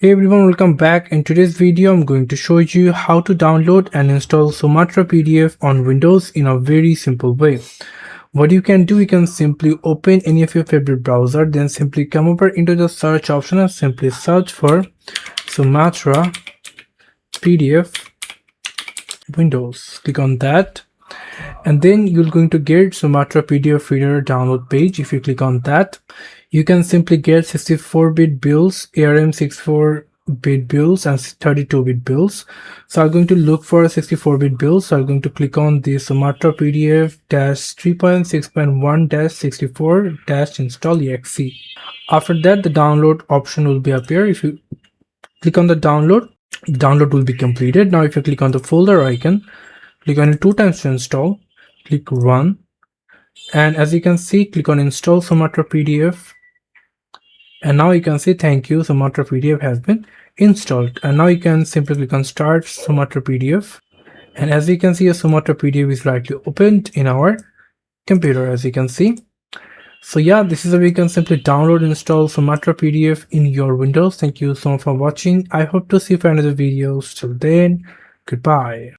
Hey everyone, welcome back. In today's video, I'm going to show you how to download and install Sumatra PDF on Windows in a very simple way. What you can do, you can simply open any of your favorite browser, then simply come over into the search option and simply search for Sumatra PDF Windows. Click on that, and then you're going to get Sumatra PDF Reader download page. If you click on that, you can simply get 64-bit builds, ARM 64-bit builds and 32-bit builds. So I'm going to look for a 64-bit build. So I'm going to click on the Sumatra PDF 3.6.1 install exe. After that, the download option will be appear. If you click on the download will be completed. Now if you click on the folder icon, click on it 2 times to install, click run, and as you can see, click on install Sumatra PDF, and now you can see thank you, Sumatra PDF has been installed. And now you can simply click on start Sumatra PDF, and as you can see, a Sumatra PDF is rightly opened in our computer, as you can see. So yeah, this is how you can simply download and install Sumatra PDF in your Windows. Thank you so much for watching. I hope to see you for another videos. Till then, goodbye.